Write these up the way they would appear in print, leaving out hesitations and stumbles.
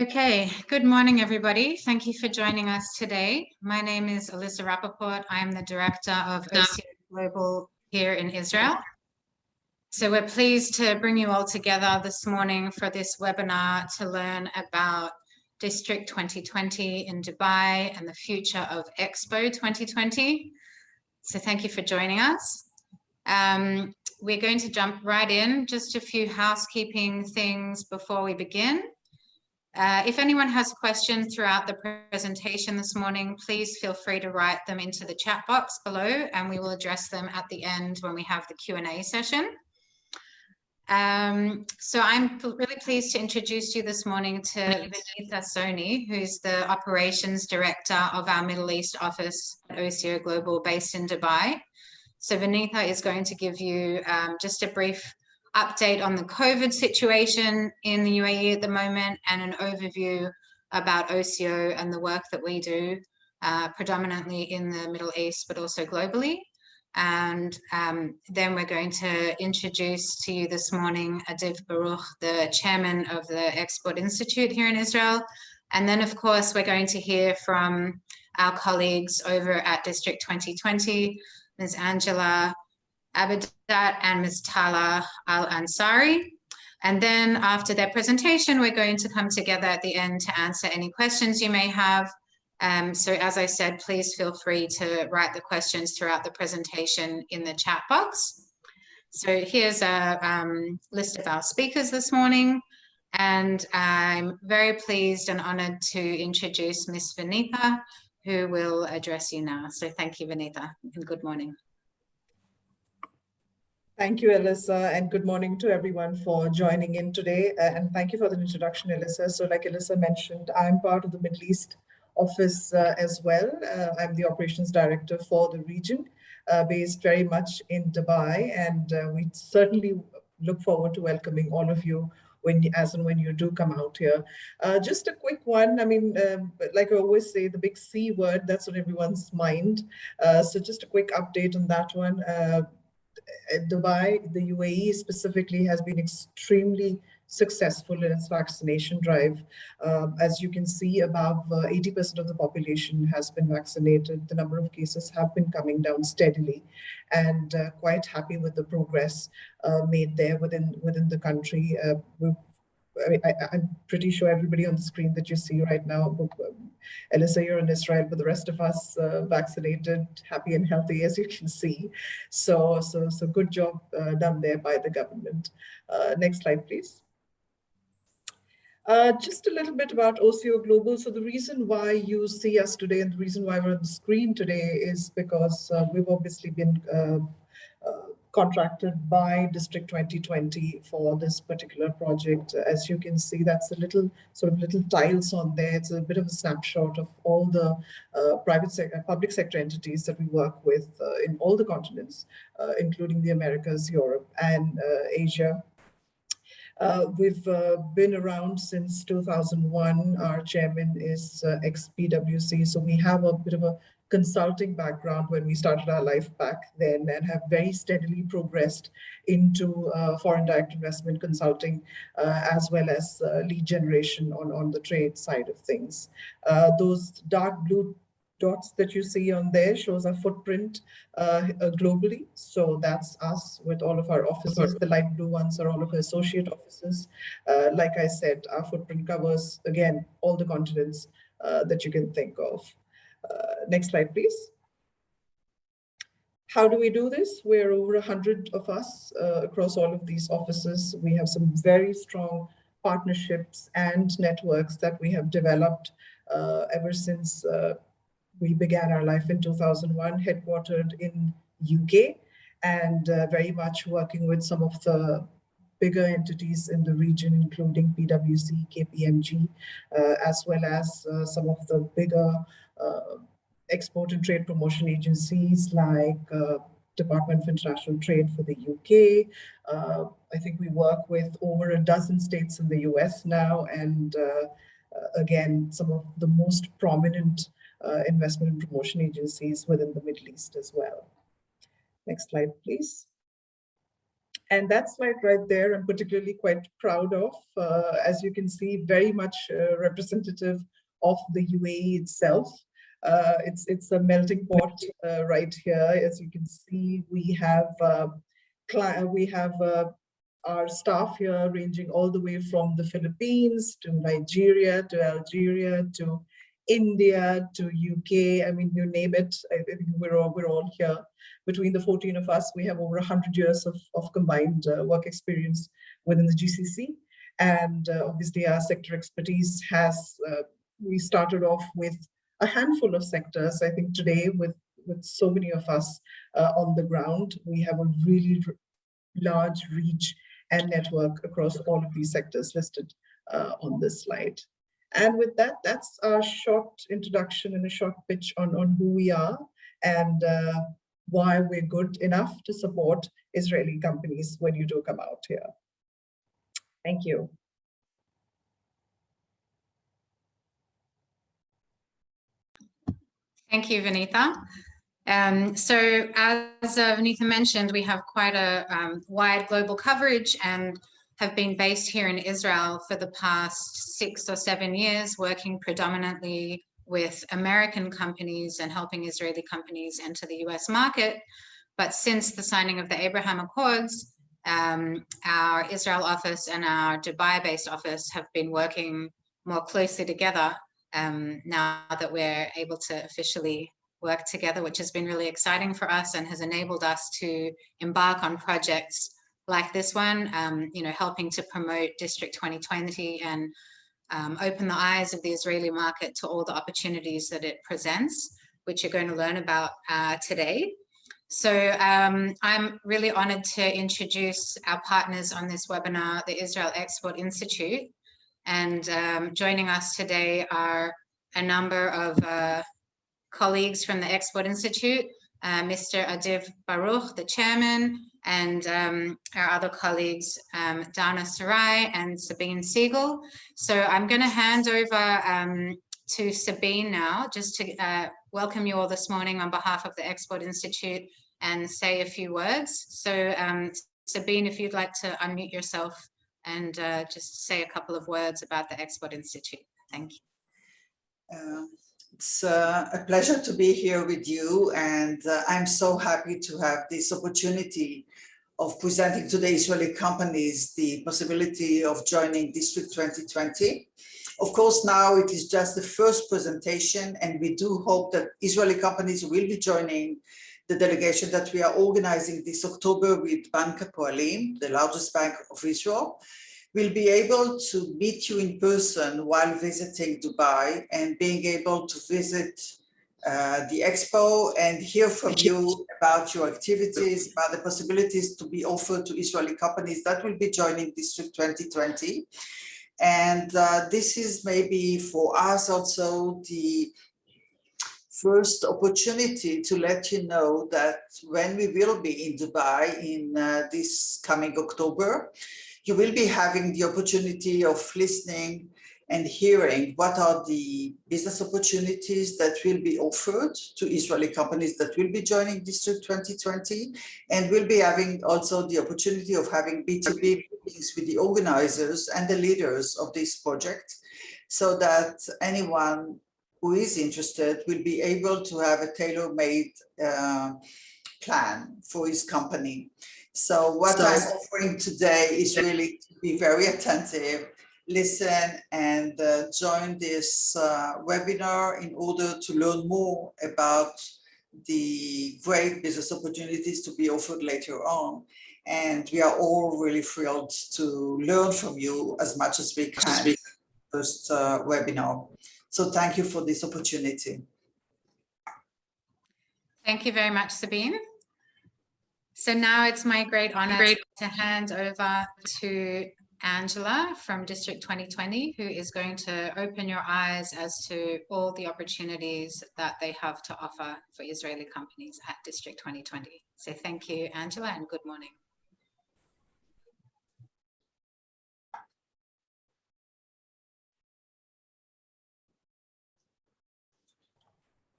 Okay, good morning, everybody. Thank you for joining us today. My name is Alyssa Rappaport. I'm the Director of OCO Global here in Israel. So we're pleased to bring you all together this morning for this webinar to learn about District 2020 in Dubai and the future of Expo 2020. So thank you for joining us. We're going to jump right in. Just a few housekeeping things before we begin. If anyone has questions throughout the presentation this morning, please feel free to write them into the chat box below and we will address them at the end when we have the Q&A session. So I'm really pleased to introduce you this morning to Vinitha Soni, who's the Operations Director of our Middle East office at OCO Global based in Dubai. So Vinitha is going to give you just a brief update on the COVID situation in the UAE at the moment and an overview about OCO and the work that we do predominantly in the Middle East, but also globally. And then we're going to introduce to you this morning Adiv Baruch, the chairman of the Export Institute here in Israel. And then, of course, we're going to hear from our colleagues over at District 2020, Ms. Angela Abadat and Ms. Tala Al-Ansari. And then after their presentation, we're going to come together at the end to answer any questions you may have. So as I said, please feel free to write the questions throughout the presentation in the chat box. So here's a list of our speakers this morning. And I'm very pleased and honored to introduce Ms. Vinitha, who will address you now. So thank you, Vinitha, and good morning. Thank you, Alyssa, and good morning to everyone for joining in today. And thank you for the introduction, Alyssa. So like Alyssa mentioned, I'm part of the Middle East office as well. I'm the operations director for the region, based very much in Dubai. And we certainly look forward to welcoming all of you when you do come out here. Just a quick one. I mean, like I always say, the big C word, that's on everyone's mind. So just a quick update on that one. Dubai, the UAE specifically, has been extremely successful in its vaccination drive. As you can see, above 80% of the population has been vaccinated. The number of cases have been coming down steadily, and quite happy with the progress made there within the country. I'm pretty sure everybody on the screen that you see right now, Alyssa, you're in Israel, but the rest of us vaccinated, happy and healthy, as you can see. So good job done there by the government. Next slide, please. Just a little bit about OCO Global. So the reason why you see us today and the reason why we're on the screen today is because we've obviously been contracted by District 2020 for this particular project. As you can see, that's a little tiles on there. It's a bit of a snapshot of all the public sector entities that we work with in all the continents, including the Americas, Europe, and Asia. We've been around since 2001. Our chairman is ex-PwC, so we have a bit of a consulting background when we started our life back then, and have very steadily progressed into foreign direct investment consulting, as well as lead generation on the trade side of things. Those dark blue dots that you see on there shows our footprint globally. So that's us with all of our offices. The light blue ones are all of our associate offices. Like I said, our footprint covers, again, all the continents that you can think of. Next slide, please. How do we do this? We're over 100 of us across all of these offices. We have some very strong partnerships and networks that we have developed ever since we began our life in 2001, headquartered in UK, and very much working with some of the bigger entities in the region, including PwC, KPMG, as well as some of the bigger export and trade promotion agencies like Department of International Trade for the UK. I think we work with over a dozen states in the US now, and again, some of the most prominent investment and promotion agencies within the Middle East as well. Next slide, please. And that slide right there, I'm particularly quite proud of. As you can see, very much representative of the UAE itself. It's a melting pot right here. As you can see, we have our staff here ranging all the way from the Philippines to Nigeria to Algeria to India to UK. I mean, you name it. I think we're all here. Between the 14 of us, we have over 100 years of combined work experience within the GCC. And obviously our sector expertise has, we started off with a handful of sectors. I think today with so many of us on the ground, we have a really large reach and network across all of these sectors listed on this slide. And with that, that's our short introduction and a short pitch on who we are and why we're good enough to support Israeli companies when you do come out here. Thank you. Thank you, Vinitha. So as Vinitha mentioned, we have quite a wide global coverage and have been based here in Israel for the past 6 or 7 years, working predominantly with American companies and helping Israeli companies enter the US market. But since the signing of the Abraham Accords, our Israel office and our Dubai-based office have been working more closely together now that we're able to officially work together, which has been really exciting for us and has enabled us to embark on projects like this one, helping to promote District 2020 and open the eyes of the Israeli market to all the opportunities that it presents, which you're going to learn about today. So I'm really honored to introduce our partners on this webinar, the Israel Export Institute. And joining us today are a number of colleagues from the Export Institute, Mr. Adiv Baruch, the chairman, and our other colleagues, Dana Sarai and Sabine Siegel. So I'm going to hand over to Sabine now, just to welcome you all this morning on behalf of the Export Institute and say a few words. So Sabine, if you'd like to unmute yourself and just say a couple of words about the Export Institute. Thank you. It's a pleasure to be here with you, and I'm so happy to have this opportunity of presenting to the Israeli companies the possibility of joining District 2020. Of course, now it is just the first presentation, and we do hope that Israeli companies will be joining the delegation that we are organizing this October with Bank Hapoalim, the largest bank of Israel. We'll be able to meet you in person while visiting Dubai and being able to visit the Expo and hear from you about your activities, about the possibilities to be offered to Israeli companies that will be joining District 2020. And this is maybe for us also the first opportunity to let you know that when we will be in Dubai in this coming October, you will be having the opportunity of listening and hearing what are the business opportunities that will be offered to Israeli companies that will be joining District 2020. And we'll be having also the opportunity of having B2B meetings with the organizers and the leaders of this project, so that anyone who is interested will be able to have a tailor-made plan for his company. So what I'm offering today is really to be very attentive, listen, and join this webinar in order to learn more about the great business opportunities to be offered later on. And we are all really thrilled to learn from you as much as we can in the first webinar. So thank you for this opportunity. Thank you very much, Sabine. So now it's my great honor to hand over to Angela from District 2020, who is going to open your eyes as to all the opportunities that they have to offer for Israeli companies at District 2020. So thank you, Angela, and good morning.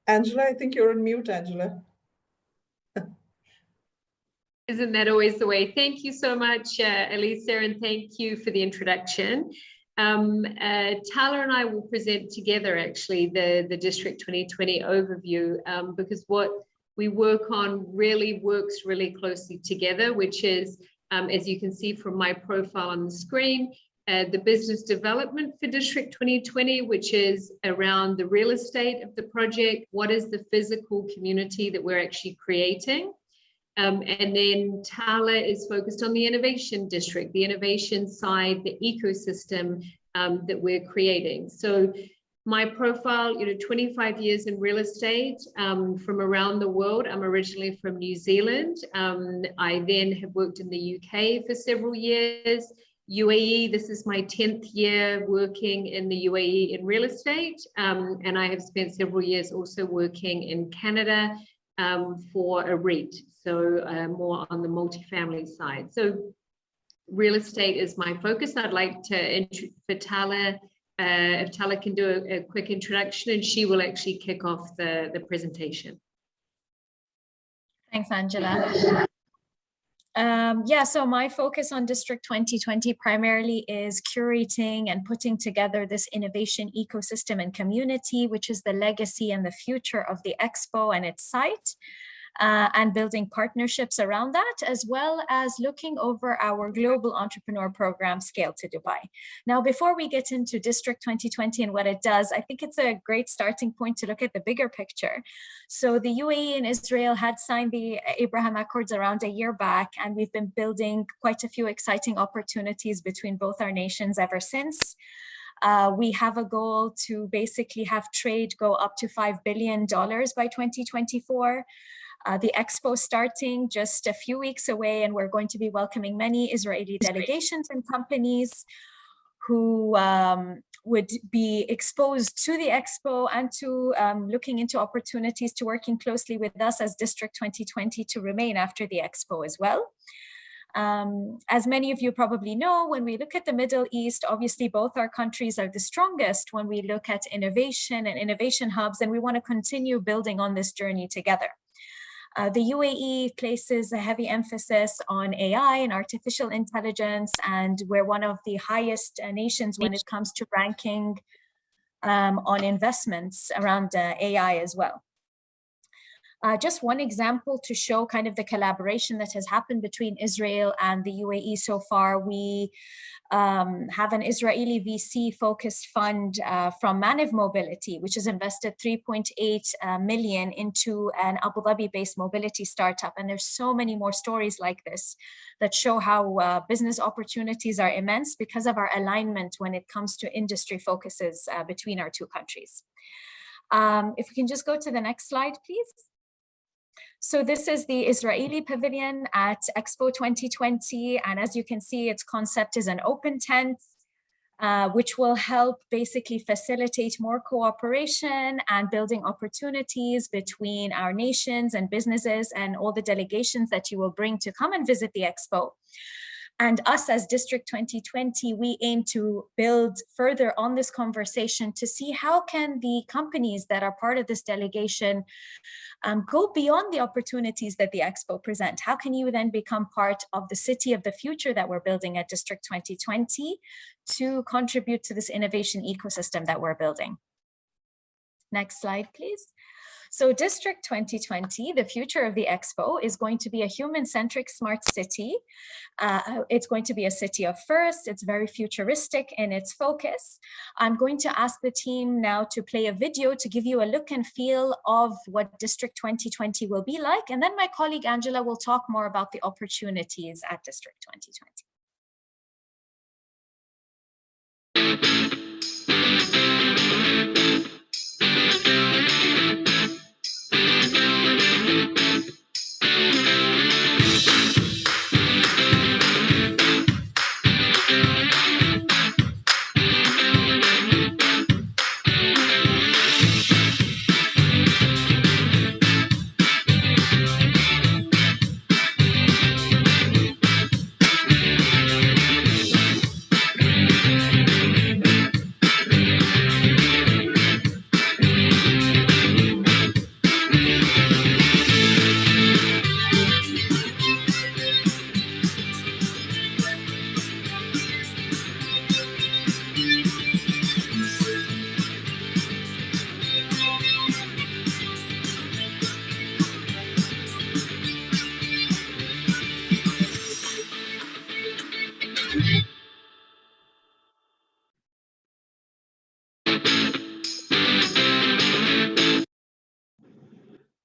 Angela, I think you're on mute, Angela. Isn't that always the way? Thank you so much, Elisa, and thank you for the introduction. Tala and I will present together actually the District 2020 overview, because what we work on really works really closely together, which is, as you can see from my profile on the screen, the business development for District 2020, which is around the real estate of the project. What is the physical community that we're actually creating? And then Tala is focused on the innovation district, the innovation side, the ecosystem that we're creating. So my profile, 25 years in real estate from around the world. I'm originally from New Zealand. I then have worked in the UK for several years. UAE, this is my 10th year working in the UAE in real estate. And I have spent several years also working in Canada for a REIT, so more on the multifamily side. So real estate is my focus. I'd like to, for Tala, if Tala can do a quick introduction, and she will actually kick off the presentation. Thanks, Angela. So my focus on District 2020 primarily is curating and putting together this innovation ecosystem and community, which is the legacy and the future of the Expo and its site. And building partnerships around that, as well as looking over our global entrepreneur program, Scale to Dubai. Now, before we get into District 2020 and what it does, I think it's a great starting point to look at the bigger picture. So the UAE and Israel had signed the Abraham Accords around a year back, and we've been building quite a few exciting opportunities between both our nations ever since. We have a goal to basically have trade go up to $5 billion by 2024. The Expo starting just a few weeks away, and we're going to be welcoming many Israeli delegations and companies who would be exposed to the Expo and to looking into opportunities to working closely with us as District 2020 to remain after the Expo as well. As many of you probably know, when we look at the Middle East, obviously both our countries are the strongest when we look at innovation and innovation hubs, and we want to continue building on this journey together. The UAE places a heavy emphasis on AI and artificial intelligence, and we're one of the highest nations when it comes to ranking on investments around AI as well. Just one example to show kind of the collaboration that has happened between Israel and the UAE so far. We have an Israeli VC-focused fund from Maniv Mobility, which has invested 3.8 million into an Abu Dhabi-based mobility startup. And there's so many more stories like this that show how business opportunities are immense because of our alignment when it comes to industry focuses between our two countries. If we can just go to the next slide, please. So this is the Israeli pavilion at Expo 2020. And as you can see, its concept is an open tent, which will help basically facilitate more cooperation and building opportunities between our nations and businesses and all the delegations that you will bring to come and visit the Expo. And us as District 2020, we aim to build further on this conversation to see how can the companies that are part of this delegation go beyond the opportunities that the Expo present. How can you then become part of the city of the future that we're building at District 2020 to contribute to this innovation ecosystem that we're building? Next slide, please. So District 2020, the future of the Expo, is going to be a human-centric smart city. It's going to be a city of first. It's very futuristic in its focus. I'm going to ask the team now to play a video to give you a look and feel of what District 2020 will be like. And then my colleague Angela will talk more about the opportunities at District 2020.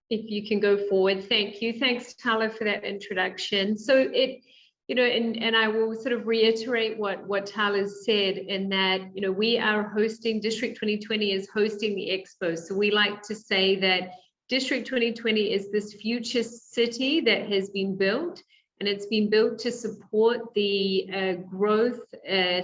If you can go forward, thank you. Thanks, Tala, for that introduction. So and I will sort of reiterate what Tala's said in that, we are hosting, District 2020 is hosting the Expo. So we like to say that District 2020 is this future city that has been built, and it's been built to support the growth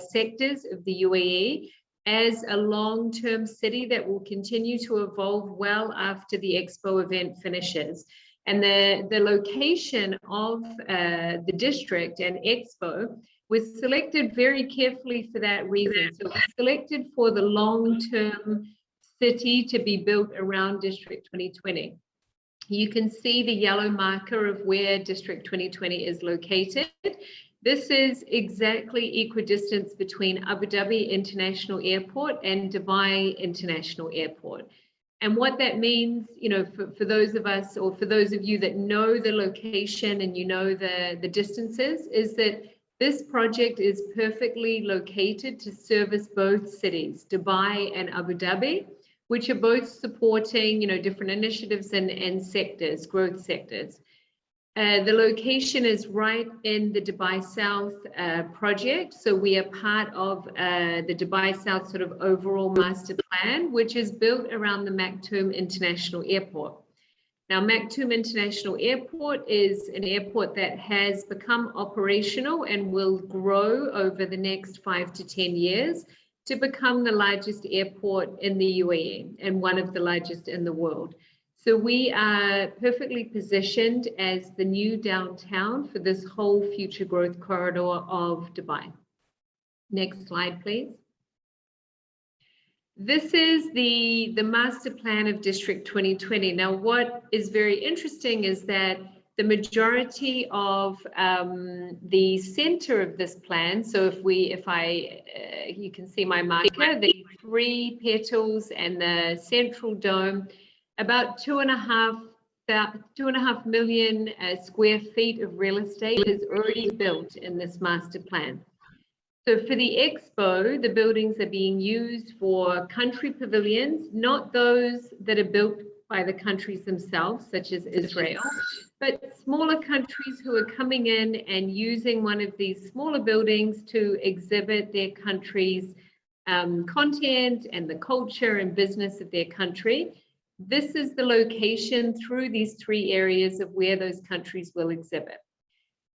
sectors of the UAE as a long-term city that will continue to evolve well after the Expo event finishes. And the location of the district and Expo was selected very carefully for that reason. So it was selected for the long-term city to be built around District 2020. You can see the yellow marker of where District 2020 is located. This is exactly equidistance between Abu Dhabi International Airport and Dubai International Airport. And what that means, for those of us, or for those of you that know the location and the distances, is that this project is perfectly located to service both cities, Dubai and Abu Dhabi, which are both supporting, different initiatives and sectors, growth sectors. The location is right in the Dubai South project. So we are part of the Dubai South sort of overall master plan, which is built around the Maktoum International Airport. Now, Maktoum International Airport is an airport that has become operational and will grow over the next 5 to 10 years to become the largest airport in the UAE and one of the largest in the world. So we are perfectly positioned as the new downtown for this whole future growth corridor of Dubai. Next slide, please. This is the master plan of District 2020. Now, what is very interesting is that the majority of the center of this plan, so you can see my marker, the 3 petals and the central dome, about 2.5 million square feet of real estate is already built in this master plan. So for the Expo, the buildings are being used for country pavilions, not those that are built by the countries themselves, such as Israel, but smaller countries who are coming in and using one of these smaller buildings to exhibit their country's content and the culture and business of their country. This is the location through these 3 areas of where those countries will exhibit.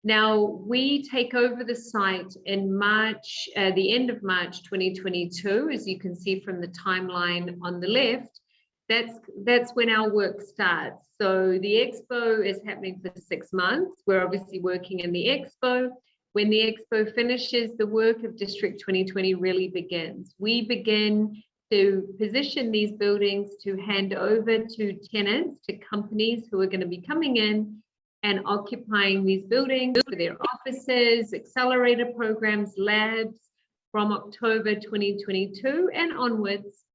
Now, we take over the site in March, the end of March 2022, as you can see from the timeline on the left. That's when our work starts. So the Expo is happening for 6 months. We're obviously working in the Expo. When the Expo finishes, the work of District 2020 really begins. We begin to position these buildings to hand over to tenants, to companies who are going to be coming in and occupying these buildings for their offices, accelerator programs, labs from October 2022 and onwards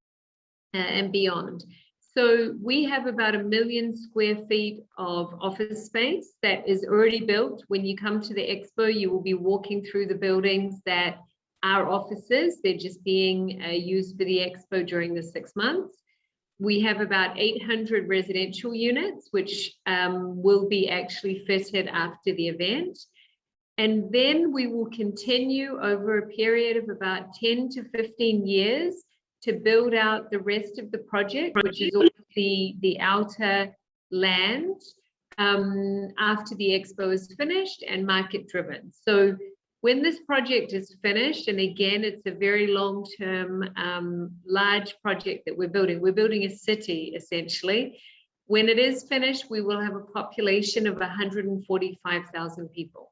and beyond. So we have about 1 million square feet of office space that is already built. When you come to the Expo, you will be walking through the buildings that are offices. They're just being used for the Expo during the 6 months. We have about 800 residential units, which will be actually fitted after the event. And then we will continue over a period of about 10 to 15 years to build out the rest of the project, which is all the outer land after the Expo is finished and market driven. So when this project is finished, and again, it's a very long-term, large project that we're building a city, essentially. When it is finished, we will have a population of 145,000 people.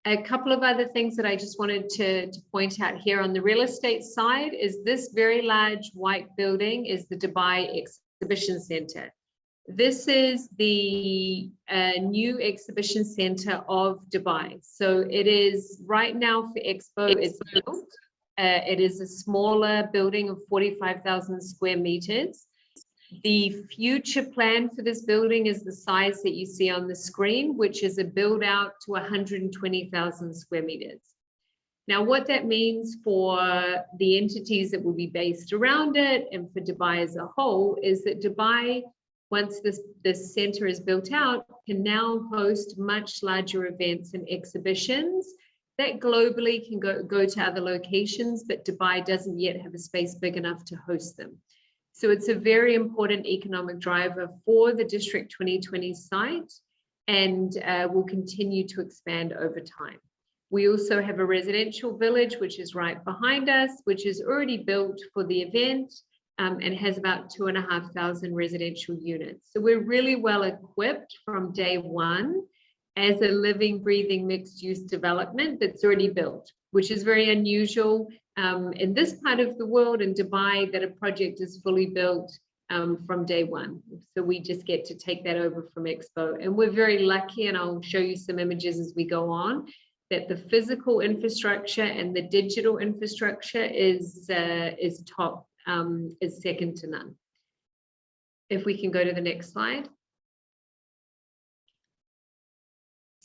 A couple of other things that I just wanted to point out here on the real estate side is this very large white building is the Dubai Exhibition Center. This is the new exhibition center of Dubai. So it is right now for Expo, it's built. It is a smaller building of 45,000 square meters. The future plan for this building is the size that you see on the screen, which is a build out to 120,000 square meters. Now, what that means for the entities that will be based around it and for Dubai as a whole is that Dubai once this center is built out, can now host much larger events and exhibitions that globally can go to other locations, but Dubai doesn't yet have a space big enough to host them. So it's a very important economic driver for the District 2020 site, and will continue to expand over time. We also have a residential village, which is right behind us, which is already built for the event, and has about 2,500 residential units. So we're really well equipped from day one as a living, breathing, mixed-use development that's already built, which is very unusual in this part of the world, in Dubai, that a project is fully built from day one. So we just get to take that over from Expo. And we're very lucky, and I'll show you some images as we go on, that the physical infrastructure and the digital infrastructure is top, is second to none. If we can go to the next slide.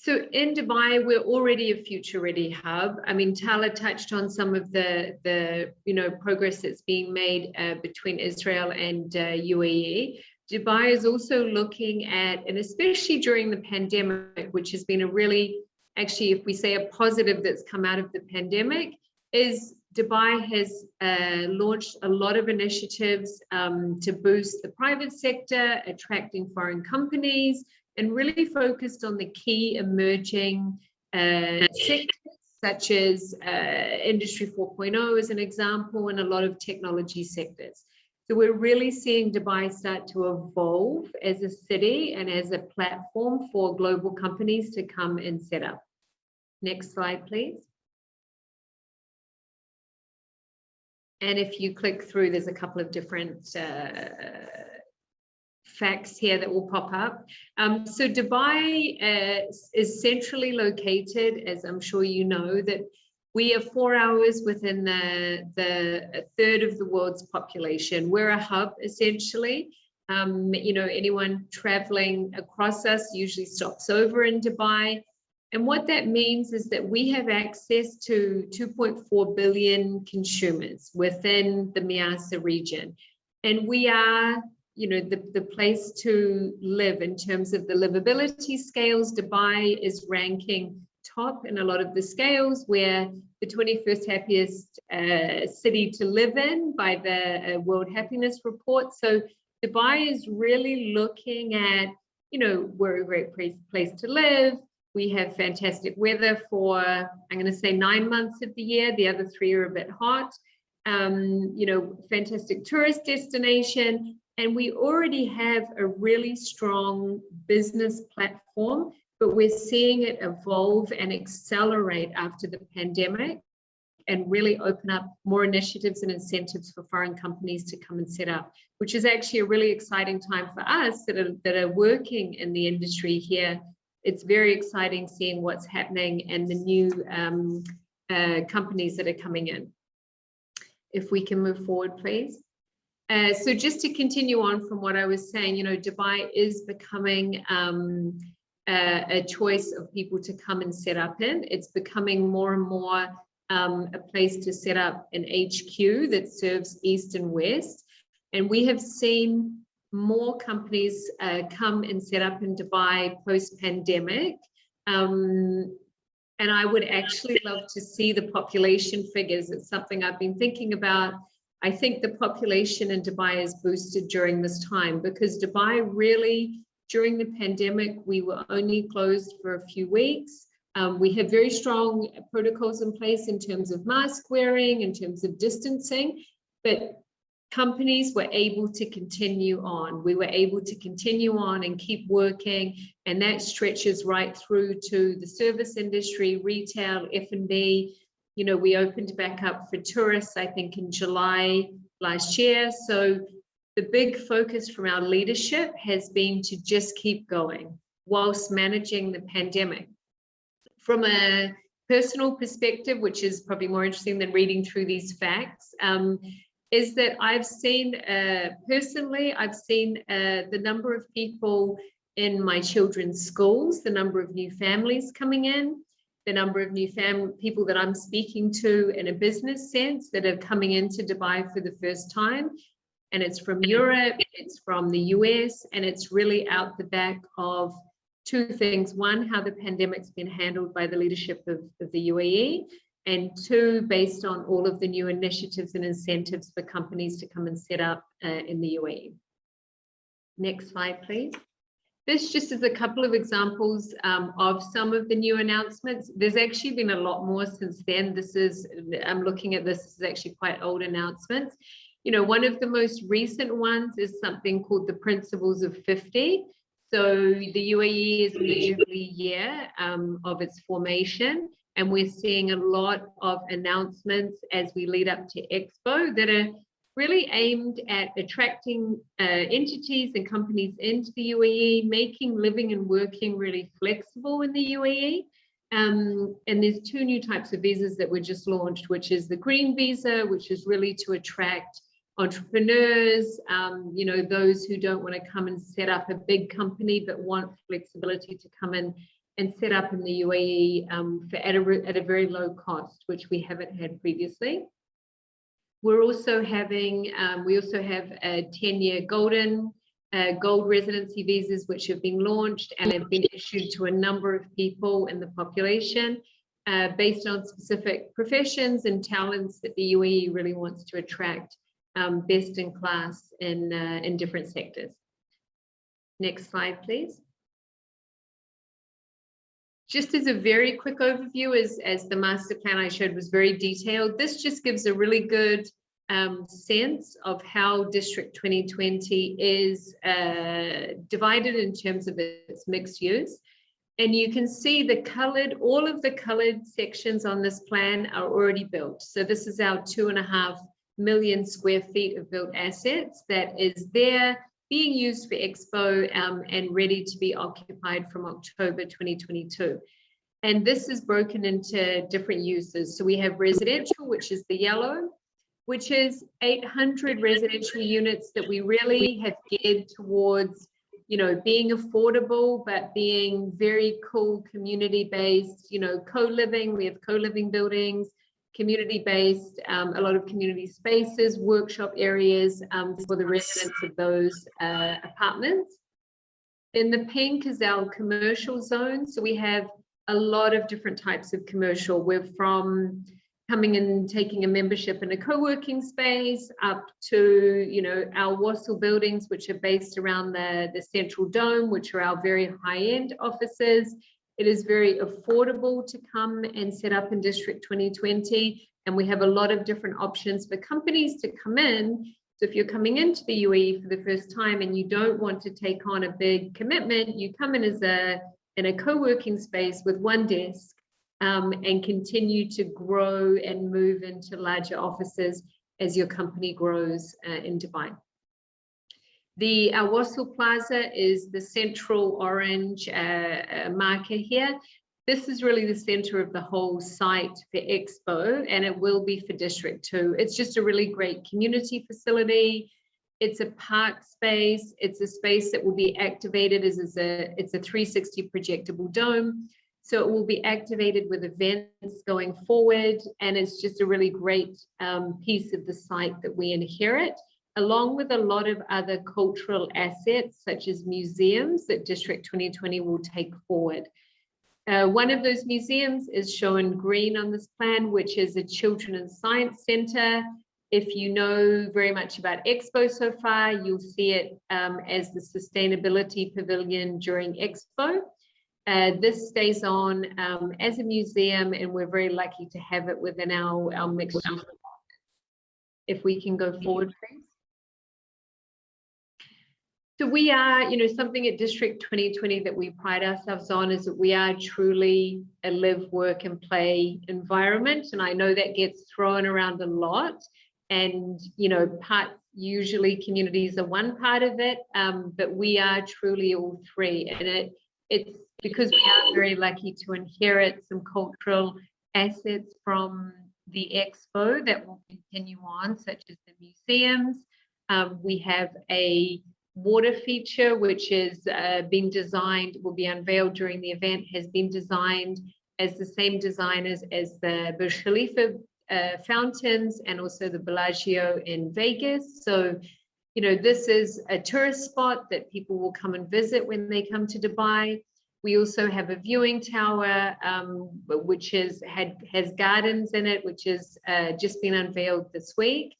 So in Dubai, we're already a future-ready hub. I mean, Tala touched on some of the progress that's being made between Israel and UAE. Dubai is also looking at, and especially during the pandemic, which has been a really, actually, if we say a positive that's come out of the pandemic, is Dubai has launched a lot of initiatives to boost the private sector, attracting foreign companies, and really focused on the key emerging sectors, such as Industry 4.0 as an example, and a lot of technology sectors. So we're really seeing Dubai start to evolve as a city and as a platform for global companies to come and set up. Next slide, please. And if you click through, there's a couple of different facts here that will pop up. So Dubai is centrally located, as I'm sure you know, that we are 4 hours within the third of the world's population. We're a hub, essentially. Anyone traveling across us usually stops over in Dubai. And what that means is that we have access to 2.4 billion consumers within the Miasa region. And we are, the place to live in terms of the livability scales. Dubai is ranking top in a lot of the scales. We're the 21st happiest city to live in by the World Happiness Report. So Dubai is really looking at, we're a great place to live. We have fantastic weather for, I'm going to say 9 months of the year. The other 3 are a bit hot. Fantastic tourist destination. And we already have a really strong business platform, but we're seeing it evolve and accelerate after the pandemic and really open up more initiatives and incentives for foreign companies to come and set up, which is actually a really exciting time for us that are working in the industry here. It's very exciting seeing what's happening and the new companies that are coming in. If we can move forward, please. So just to continue on from what I was saying, Dubai is becoming a choice of people to come and set up in. It's becoming more and more a place to set up an HQ that serves East and West. And we have seen more companies come and set up in Dubai post-pandemic. And I would actually love to see the population figures. It's something I've been thinking about. I think the population in Dubai is boosted during this time because Dubai really, during the pandemic, we were only closed for a few weeks. We have very strong protocols in place in terms of mask wearing, in terms of distancing, but companies were able to continue on. We were able to continue on and keep working, and that stretches right through to the service industry, retail, F&B. We opened back up for tourists, I think, in July last year. So the big focus from our leadership has been to just keep going whilst managing the pandemic. From a personal perspective, which is probably more interesting than reading through these facts, is that I've seen, personally, I've seen the number of people in my children's schools, the number of new families coming in, the number of new people that I'm speaking to in a business sense that are coming into Dubai for the first time. and it's from Europe, it's from the US, and it's really out the back of two things. One, how the pandemic's been handled by the leadership of the UAE, and two, based on all of the new initiatives and incentives for companies to come and set up in the UAE. Next slide, please. This just is a couple of examples of some of the new announcements. There's actually been a lot more since then. I'm looking at this is actually quite old announcements. You know, one of the most recent ones is something called the Principles of 50. So the UAE is in the Jubilee year of its formation, and we're seeing a lot of announcements as we lead up to Expo that are really aimed at attracting entities and companies into the UAE, making living and working really flexible in the UAE. And there's two new types of visas that were just launched, which is the green visa, which is really to attract entrepreneurs, you know, those who don't want to come and set up a big company, but want flexibility to come in and set up in the UAE at a very low cost, which we haven't had previously. We're also having, we also have a 10-year gold residency visas, which have been launched and have been issued to a number of people in the population based on specific professions and talents that the UAE really wants to attract best in class in different sectors. Next slide, please. Just as a very quick overview, as the master plan I showed was very detailed, this just gives a really good sense of how District 2020 is divided in terms of its mixed use. And you can see all of the colored sections on this plan are already built. So this is our 2.5 million square feet of built assets that is there being used for Expo and ready to be occupied from October 2022. And this is broken into different uses. So we have residential, which is the yellow, which is 800 residential units that we really have geared towards, you know, being affordable, but being very cool, community-based, you know, co-living. We have co-living buildings, community-based, a lot of community spaces, workshop areas for the residents of those apartments. In the pink is our commercial zone. So we have a lot of different types of commercial. We're from coming and taking a membership in a co-working space up to, you know, our Wassel buildings, which are based around the Central Dome, which are our very high-end offices. It is very affordable to come and set up in District 2020. And we have a lot of different options for companies to come in. So if you're coming into the UAE for the first time and you don't want to take on a big commitment, you come in in a co-working space with one desk and continue to grow and move into larger offices as your company grows in Dubai. The Wassel Plaza is the central orange marker here. This is really the center of the whole site for Expo, and it will be for District 2. It's just a really great community facility. It's a park space. It's a space that will be activated it's a 360 projectable dome. So it will be activated with events going forward. And it's just a really great piece of the site that we inherit, along with a lot of other cultural assets, such as museums that District 2020 will take forward. One of those museums is shown green on this plan, which is a Children and Science Center. If you know very much about Expo so far, you'll see it as the Sustainability Pavilion during Expo. This stays on as a museum, and we're very lucky to have it within our mixed use. If we can go forward, please. So we are, you know, something at District 2020 that we pride ourselves on is that we are truly a live, work and play environment. And I know that gets thrown around a lot. And, you know, usually communities are one part of it, but we are truly all three. And it's because we are very lucky to inherit some cultural assets from the Expo that will continue on, such as the museums. We have a water feature, which is being designed, will be unveiled during the event, has been designed as the same designers as the Burj Khalifa fountains and also the Bellagio in Vegas. So you know, this is a tourist spot that people will come and visit when they come to Dubai. We also have a viewing tower, which has gardens in it, which has just been unveiled this week.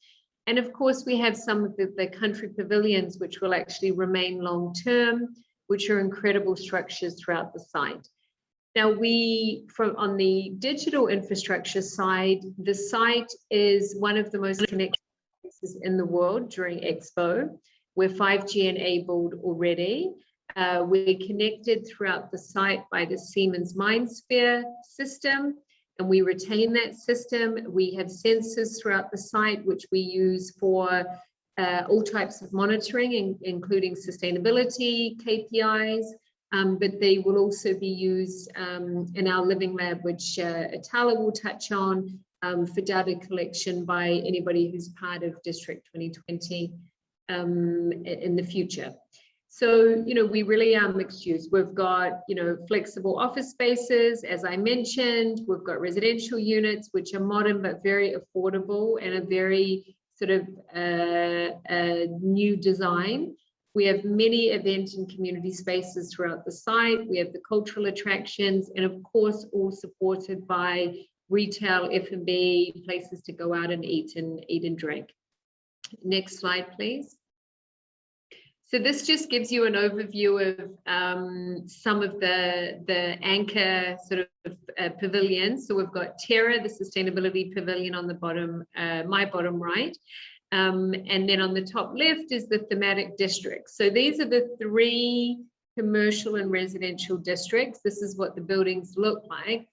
And of course, we have some of the country pavilions, which will actually remain long term, which are incredible structures throughout the site. Now, on the digital infrastructure side, the site is one of the most connected places in the world during Expo. We're 5G enabled already. We're connected throughout the site by the Siemens MindSphere system, and we retain that system. We have sensors throughout the site, which we use for all types of monitoring, including sustainability KPIs, but they will also be used in our living lab, which Atala will touch on, for data collection by anybody who's part of District 2020 in the future. So, you know, we really are mixed use. We've got, you know, flexible office spaces, as I mentioned. We've got residential units, which are modern but very affordable and a very sort of new design. We have many event and community spaces throughout the site. We have the cultural attractions, and of course, all supported by retail, F&B, places to go out and eat and drink. Next slide, please. So this just gives you an overview of some of the anchor sort of pavilions. So we've got Terra, the sustainability pavilion on the bottom, my bottom right. And then on the top left is the thematic district. So these are the 3 commercial and residential districts. This is what the buildings look like.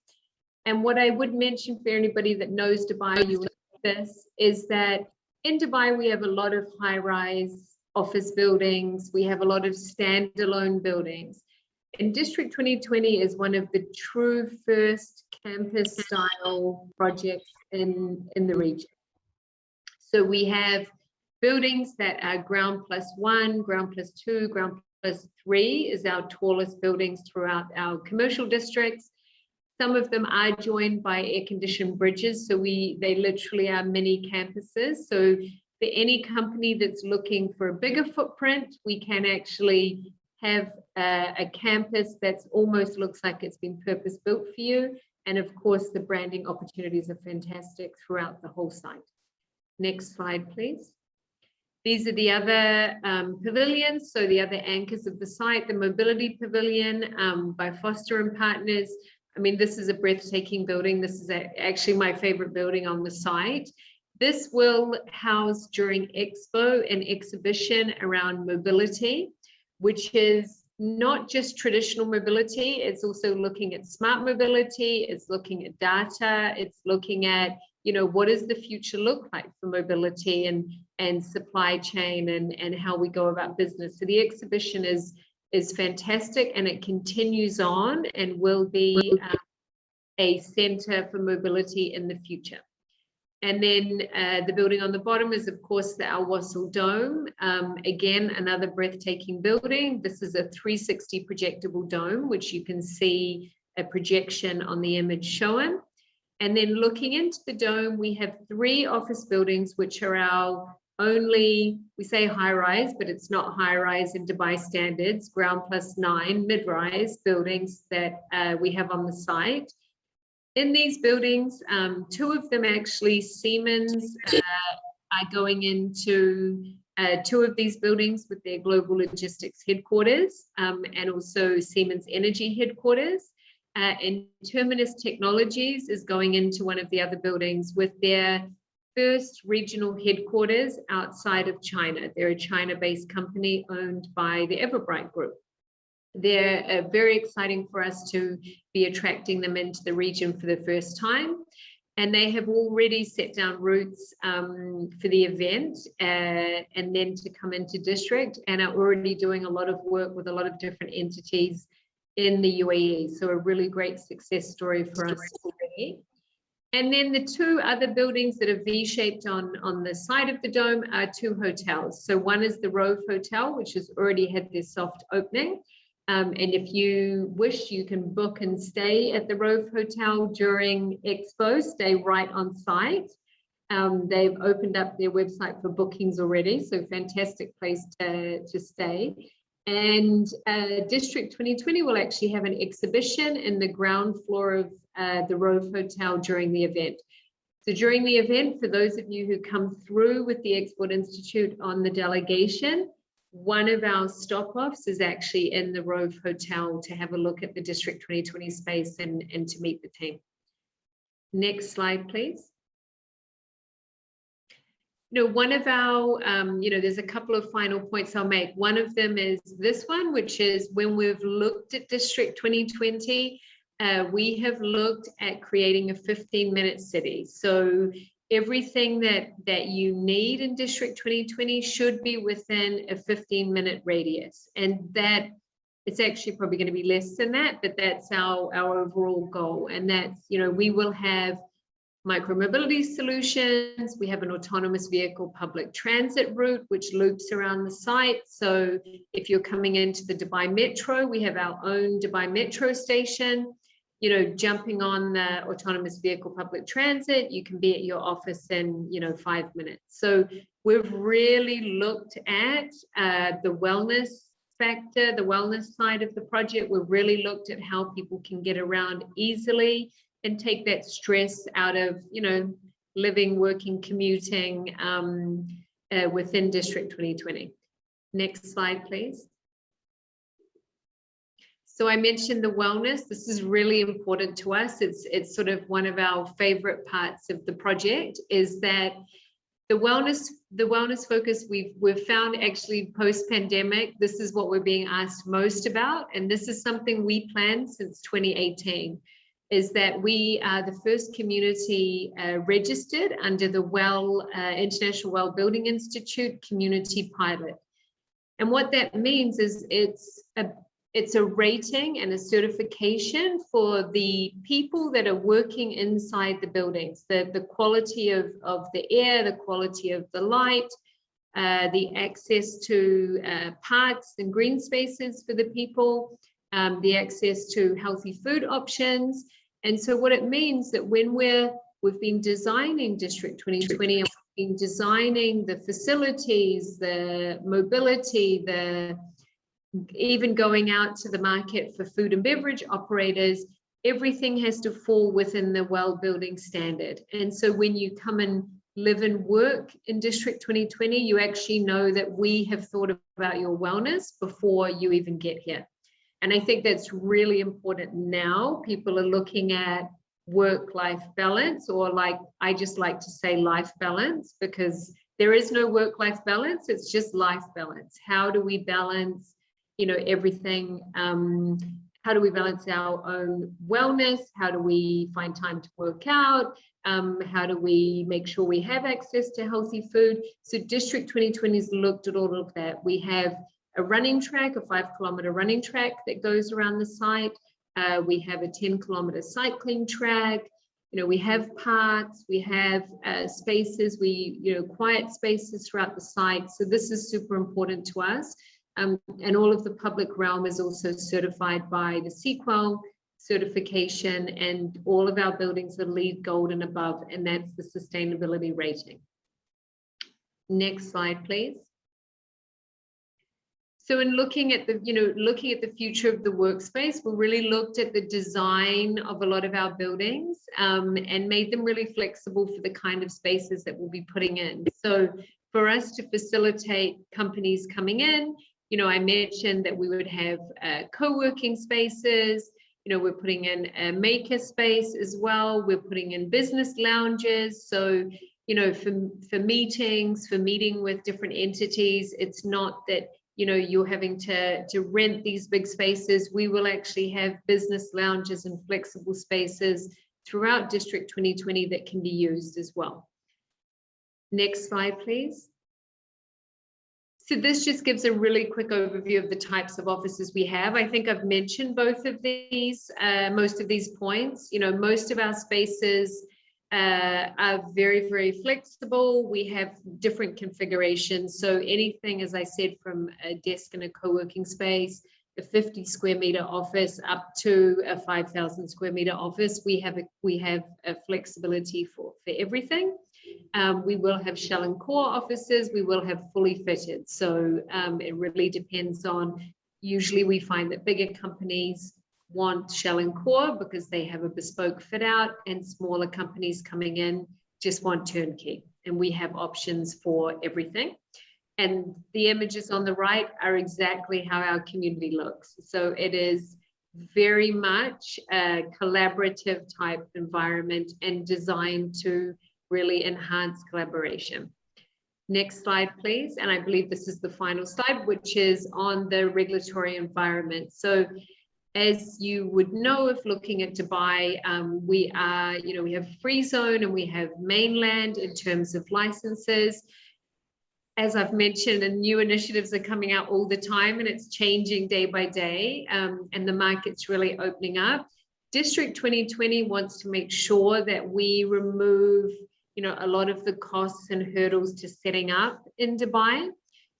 And what I would mention for anybody that knows Dubai, you will know this, is that in Dubai, we have a lot of high-rise office buildings. We have a lot of standalone buildings. And District 2020 is one of the true first campus style projects in the region. So we have buildings that are ground +1, ground +2, ground +3 is our tallest buildings throughout our commercial districts. Some of them are joined by air-conditioned bridges. So they literally are mini campuses. So for any company that's looking for a bigger footprint, we can actually have a campus that's almost looks like it's been purpose built for you. And of course, the branding opportunities are fantastic throughout the whole site. Next slide, please. These are the other pavilions. So the other anchors of the site, the mobility pavilion by Foster and Partners. I mean, this is a breathtaking building. This is actually my favorite building on the site. This will house during Expo an exhibition around mobility, which is not just traditional mobility. It's also looking at smart mobility. It's looking at data. It's looking at, you know, what does the future look like for mobility and supply chain and how we go about business. So the exhibition is fantastic, and it continues on and will be a center for mobility in the future. And then the building on the bottom is, of course, the Al Wasl Dome. Again, another breathtaking building. This is a 360 projectable dome, which you can see a projection on the image shown. And then looking into the dome, we have 3 office buildings, which are our only, we say high rise, but it's not high rise in Dubai standards, ground +9 mid-rise buildings that we have on the site. In these buildings, 2 of them actually, Siemens are going into 2 of these buildings with their global logistics headquarters, and also Siemens Energy headquarters. And Terminus Technologies is going into one of the other buildings with their first regional headquarters outside of China. They're a China-based company owned by the Everbright Group. They're very exciting for us to be attracting them into the region for the first time. And they have already set down roots for the event and then to come into district, and are already doing a lot of work with a lot of different entities in the UAE. So a really great success story for us already. And then the 2 other buildings that are V-shaped on the side of the dome are 2 hotels. So one is the Rove Hotel, which has already had their soft opening. And if you wish, you can book and stay at the Rove Hotel during Expo, stay right on site. They've opened up their website for bookings already, so fantastic place to stay. And District 2020 will actually have an exhibition in the ground floor of the Rove Hotel during the event. So during the event, for those of you who come through with the Export Institute on the delegation, one of our stop-offs is actually in the Rove Hotel to have a look at the District 2020 space and to meet the team. Next slide, please. One of our, there's a couple of final points I'll make. One of them is this one, which is when we've looked at District 2020, we have looked at creating a 15-minute city. So everything that you need in District 2020 should be within a 15-minute radius. And that it's actually probably going to be less than that, but that's our overall goal. And that's, we will have micromobility solutions. We have an autonomous vehicle public transit route, which loops around the site. So if you're coming into the Dubai Metro, we have our own Dubai Metro station. Jumping on the autonomous vehicle public transit, you can be at your office in, 5 minutes. So we've really looked at the wellness factor, the wellness side of the project. We've really looked at how people can get around easily and take that stress out of, living, working, commuting within District 2020. Next slide, please. So I mentioned the wellness. This is really important to us. It's sort of one of our favorite parts of the project, is that the wellness focus we've found actually post-pandemic, this is what we're being asked most about. And this is something we planned since 2018. Is that we are the first community registered under the International Well Building Institute community pilot. And what that means is it's a rating and a certification for the people that are working inside the buildings, the quality of the air, the quality of the light, the access to parks and green spaces for the people, the access to healthy food options. And so what it means that when we've been designing District 2020, and we've been designing the facilities, the mobility, even going out to the market for food and beverage operators, everything has to fall within the well building standard. And so when you come and live and work in District 2020, you actually know that we have thought about your wellness before you even get here. And I think that's really important now. People are looking at work-life balance, or I just like to say life balance, because there is no work-life balance. It's just life balance. How do we balance, everything? How do we balance our own wellness? How do we find time to work out? How do we make sure we have access to healthy food? So District 2020 has looked at all of that. We have a running track, a 5-kilometer running track that goes around the site. We have a 10-kilometer cycling track. We have parks, we have spaces, quiet spaces throughout the site. So this is super important to us. And all of the public realm is also certified by the CQL certification, and all of our buildings are LEED Gold and above, and that's the sustainability rating. Next slide, please. So in looking at the future of the workspace, we really looked at the design of a lot of our buildings and made them really flexible for the kind of spaces that we'll be putting in. So for us to facilitate companies coming in, I mentioned that we would have co-working spaces. We're putting in a maker space as well. We're putting in business lounges. So, for meetings, for meeting with different entities, it's not that you're having to rent these big spaces. We will actually have business lounges and flexible spaces throughout District 2020 that can be used as well. Next slide, please. So this just gives a really quick overview of the types of offices we have. I think I've mentioned both of these, most of these points. Most of our spaces are very, very flexible. We have different configurations. So anything, as I said, from a desk and a co-working space, a 50 square meter office up to a 5,000 square meter office, we have a flexibility for everything. We will have shell and core offices. We will have fully fitted. So it really depends on, usually we find that bigger companies want shell and core because they have a bespoke fit out, and smaller companies coming in just want turnkey. And we have options for everything. And the images on the right are exactly how our community looks. So it is very much a collaborative type environment and designed to really enhance collaboration. Next slide, please. And I believe this is the final slide, which is on the regulatory environment. So as you would know, if looking at Dubai, we have free zone and we have mainland in terms of licenses. As I've mentioned, and new initiatives are coming out all the time, and it's changing day by day, and the market's really opening up. District 2020 wants to make sure that we remove, a lot of the costs and hurdles to setting up in Dubai.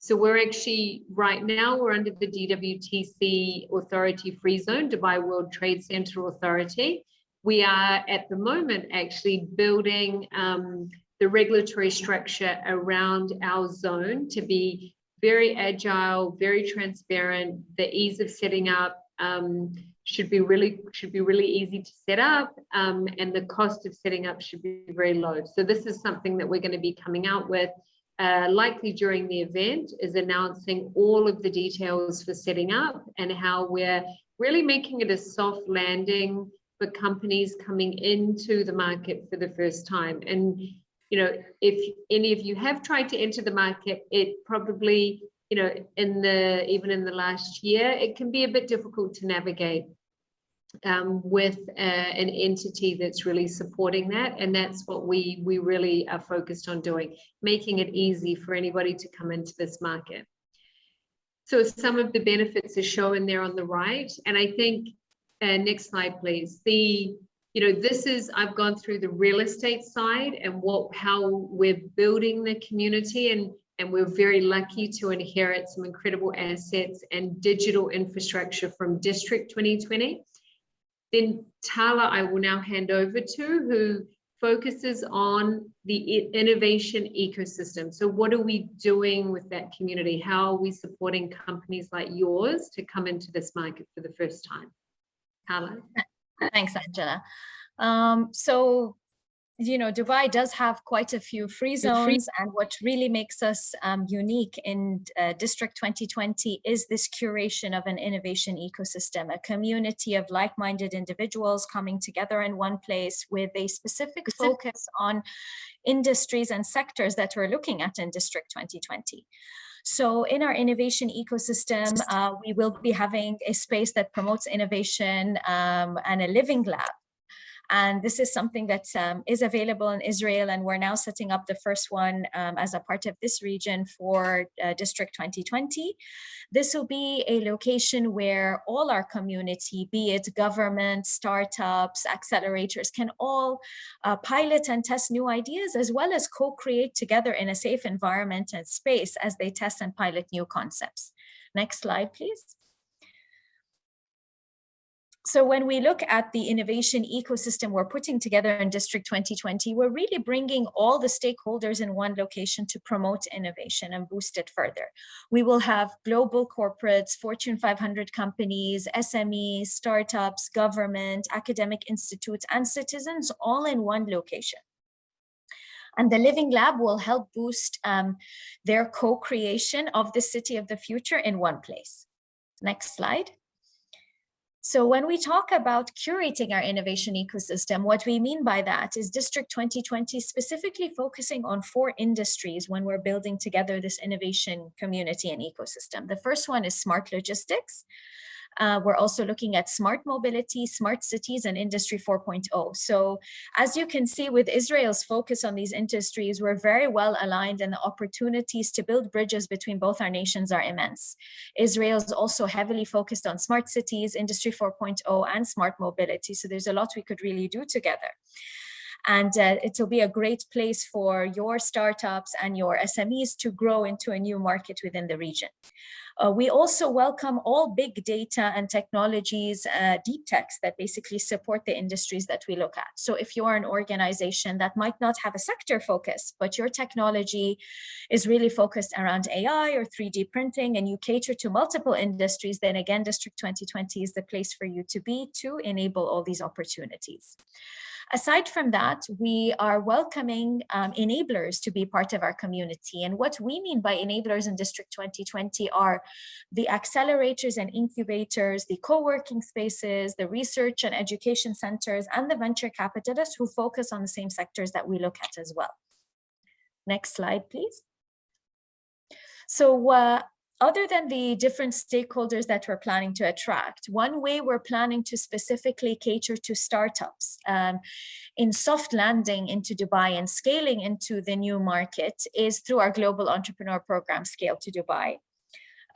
So we're actually, right now, we're under the DWTC Authority Free Zone, Dubai World Trade Center Authority. We are at the moment actually building the regulatory structure around our zone to be very agile, very transparent. The ease of setting up should be really easy to set up, and the cost of setting up should be very low. So this is something that we're going to be coming out with likely during the event, is announcing all of the details for setting up and how we're really making it a soft landing for companies coming into the market for the first time. And if any of you have tried to enter the market, it probably, even in the last year, it can be a bit difficult to navigate with an entity that's really supporting that. And that's what we really are focused on doing, making it easy for anybody to come into this market. So some of the benefits are shown there on the right. And I think, next slide, please. This is, I've gone through the real estate side and how we're building the community, and we're very lucky to inherit some incredible assets and digital infrastructure from District 2020. Then Tala, I will now hand over to, who focuses on the innovation ecosystem. So what are we doing with that community? How are we supporting companies like yours to come into this market for the first time? Tala. Thanks, Angela. So, Dubai does have quite a few free zones, and what really makes us unique in District 2020 is this curation of an innovation ecosystem, a community of like-minded individuals coming together in one place with a specific focus on industries and sectors that we're looking at in District 2020. So in our innovation ecosystem, we will be having a space that promotes innovation and a living lab. And this is something that is available in Israel, and we're now setting up the first one as a part of this region for District 2020. This will be a location where all our community, be it government, startups, accelerators, can all pilot and test new ideas, as well as co-create together in a safe environment and space as they test and pilot new concepts. Next slide, please. So when we look at the innovation ecosystem we're putting together in District 2020, we're really bringing all the stakeholders in one location to promote innovation and boost it further. We will have global corporates, Fortune 500 companies, SMEs, startups, government, academic institutes, and citizens all in one location. And the Living Lab will help boost their co-creation of the city of the future in one place. Next slide. So when we talk about curating our innovation ecosystem, what we mean by that is District 2020 specifically focusing on 4 industries when we're building together this innovation community and ecosystem. The first one is smart logistics. We're also looking at smart mobility, smart cities, and Industry 4.0. So as you can see, with Israel's focus on these industries, we're very well aligned, and the opportunities to build bridges between both our nations are immense. Israel is also heavily focused on smart cities, Industry 4.0, and smart mobility. So there's a lot we could really do together. And it will be a great place for your startups and your SMEs to grow into a new market within the region. We also welcome all big data and technologies, deep techs that basically support the industries that we look at. So if you're an organization that might not have a sector focus, but your technology is really focused around AI or 3D printing, and you cater to multiple industries, then again, District 2020 is the place for you to be to enable all these opportunities. Aside from that, we are welcoming enablers to be part of our community. And what we mean by enablers in District 2020 are the accelerators and incubators, the co-working spaces, the research and education centers, and the venture capitalists who focus on the same sectors that we look at as well. Next slide, please. So other than the different stakeholders that we're planning to attract, one way we're planning to specifically cater to startups in soft landing into Dubai and scaling into the new market is through our Global Entrepreneur Program, Scale to Dubai.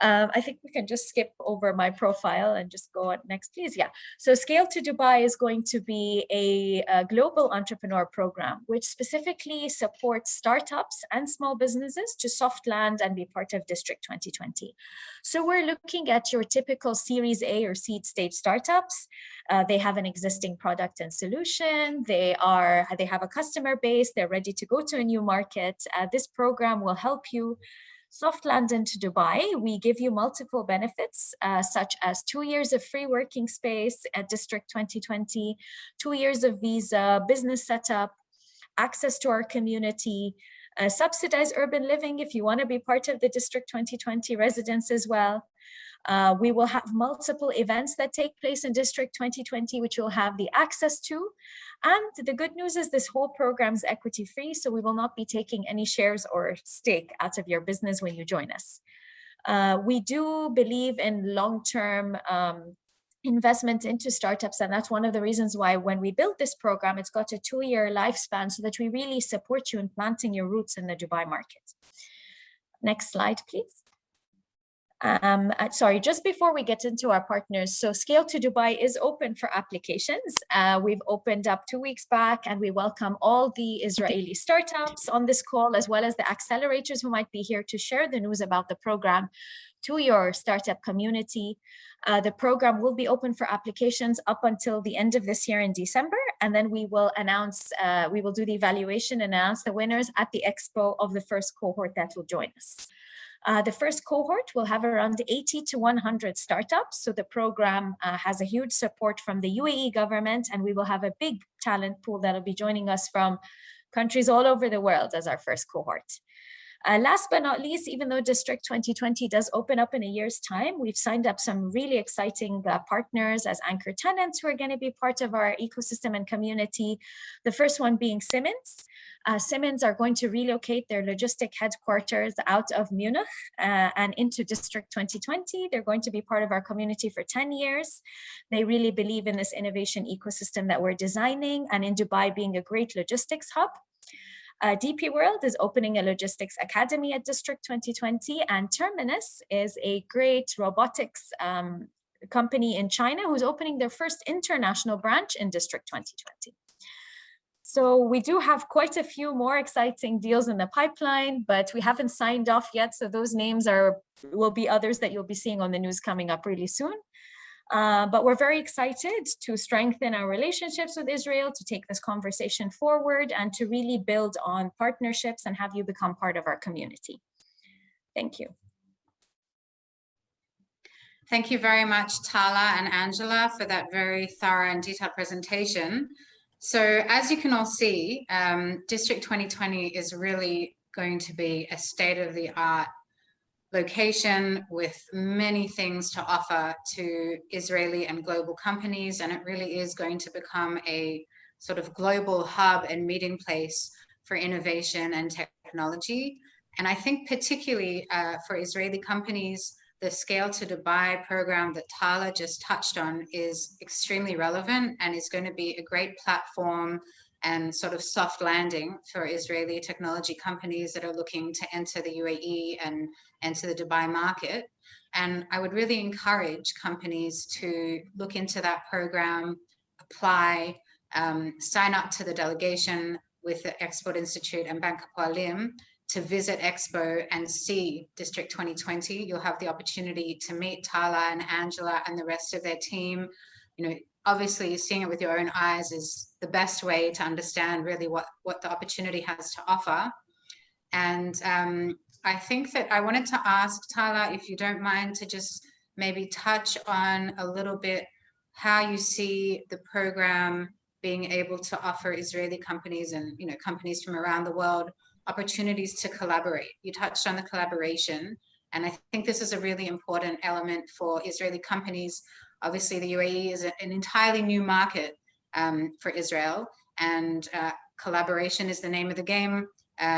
I think we can just skip over my profile and just go on next, please. Yeah. So Scale to Dubai is going to be a global entrepreneur program, which specifically supports startups and small businesses to soft land and be part of District 2020. So we're looking at your typical Series A or seed stage startups. They have an existing product and solution. They have a customer base. They're ready to go to a new market. This program will help you soft land into Dubai. We give you multiple benefits, such as 2 years of free working space at District 2020, 2 years of visa, business setup, access to our community, subsidized urban living if you want to be part of the District 2020 residents as well. We will have multiple events that take place in District 2020, which you'll have the access to. And the good news is this whole program is equity free, so we will not be taking any shares or stake out of your business when you join us. We do believe in long-term investment into startups, and that's one of the reasons why when we built this program, it's got a 2-year lifespan so that we really support you in planting your roots in the Dubai market. Next slide, please. Sorry, just before we get into our partners, so Scale to Dubai is open for applications. We've opened up 2 weeks back, and we welcome all the Israeli startups on this call, as well as the accelerators who might be here to share the news about the program to your startup community. The program will be open for applications up until the end of this year in December, and then we will announce, we will do the evaluation and announce the winners at the Expo of the first cohort that will join us. The first cohort will have around 80 to 100 startups. So the program has a huge support from the UAE government, and we will have a big talent pool that will be joining us from countries all over the world as our first cohort. Last but not least, even though District 2020 does open up in a year's time, we've signed up some really exciting partners as anchor tenants who are going to be part of our ecosystem and community. The first one being Siemens. Siemens are going to relocate their logistic headquarters out of Munich and into District 2020. They're going to be part of our community for 10 years. They really believe in this innovation ecosystem that we're designing, and in Dubai being a great logistics hub. DP World is opening a logistics academy at District 2020, and Terminus is a great robotics company in China who's opening their first international branch in District 2020. So we do have quite a few more exciting deals in the pipeline, but we haven't signed off yet. So those names will be others that you'll be seeing on the news coming up really soon. But we're very excited to strengthen our relationships with Israel, to take this conversation forward, and to really build on partnerships and have you become part of our community. Thank you. Thank you very much, Tala and Angela, for that very thorough and detailed presentation. So as you can all see, District 2020 is really going to be a state-of-the-art location with many things to offer to Israeli and global companies, and it really is going to become a sort of global hub and meeting place for innovation and technology. And I think particularly for Israeli companies, the Scale to Dubai program that Tala just touched on is extremely relevant and is going to be a great platform and sort of soft landing for Israeli technology companies that are looking to enter the UAE and enter the Dubai market. And I would really encourage companies to look into that program, apply, sign up to the delegation with the Export Institute and Bank Hapoalim to visit Expo and see District 2020. You'll have the opportunity to meet Tala and Angela and the rest of their team. You know, obviously seeing it with your own eyes is the best way to understand really what the opportunity has to offer. And I think that I wanted to ask Tala, if you don't mind, to just maybe touch on a little bit how you see the program being able to offer Israeli companies and, you know, companies from around the world opportunities to collaborate. You touched on the collaboration, and I think this is a really important element for Israeli companies. Obviously, the UAE is an entirely new market for Israel, and collaboration is the name of the game,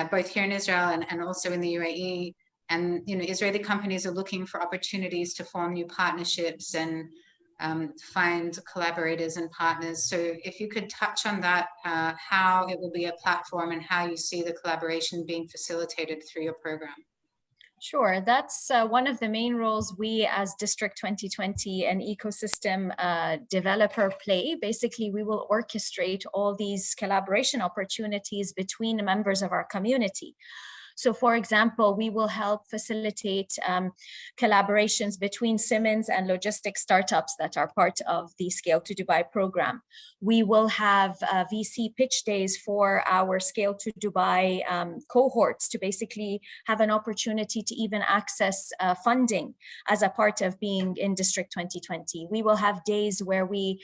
both here in Israel and also in the UAE. And, you know, Israeli companies are looking for opportunities to form new partnerships and find collaborators and partners. So if you could touch on that, how it will be a platform and how you see the collaboration being facilitated through your program. Sure, that's one of the main roles we as District 2020, an ecosystem developer, play. Basically, we will orchestrate all these collaboration opportunities between members of our community. So for example, we will help facilitate collaborations between Siemens and logistics startups that are part of the Scale to Dubai program. We will have VC pitch days for our Scale to Dubai cohorts to basically have an opportunity to even access funding as a part of being in District 2020. We will have days where we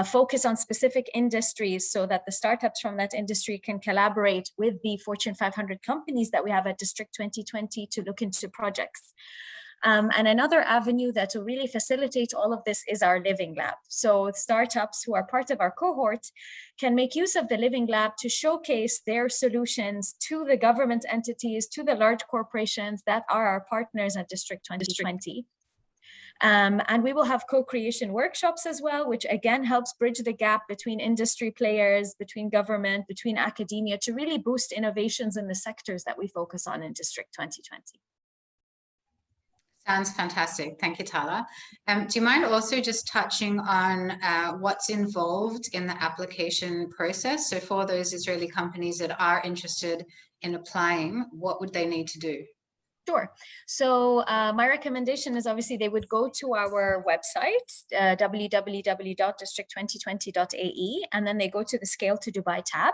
focus on specific industries so that the startups from that industry can collaborate with the Fortune 500 companies that we have at District 2020 to look into projects. And another avenue that will really facilitate all of this is our Living Lab. So startups who are part of our cohort can make use of the Living Lab to showcase their solutions to the government entities, to the large corporations that are our partners at District 2020. And we will have co-creation workshops as well, which again helps bridge the gap between industry players, between government, between academia, to really boost innovations in the sectors that we focus on in District 2020. Sounds fantastic. Thank you, Tala. Do you mind also just touching on what's involved in the application process? So for those Israeli companies that are interested in applying, what would they need to do? Sure. So my recommendation is obviously they would go to our website, www.district2020.ae, and then they go to the Scale to Dubai tab.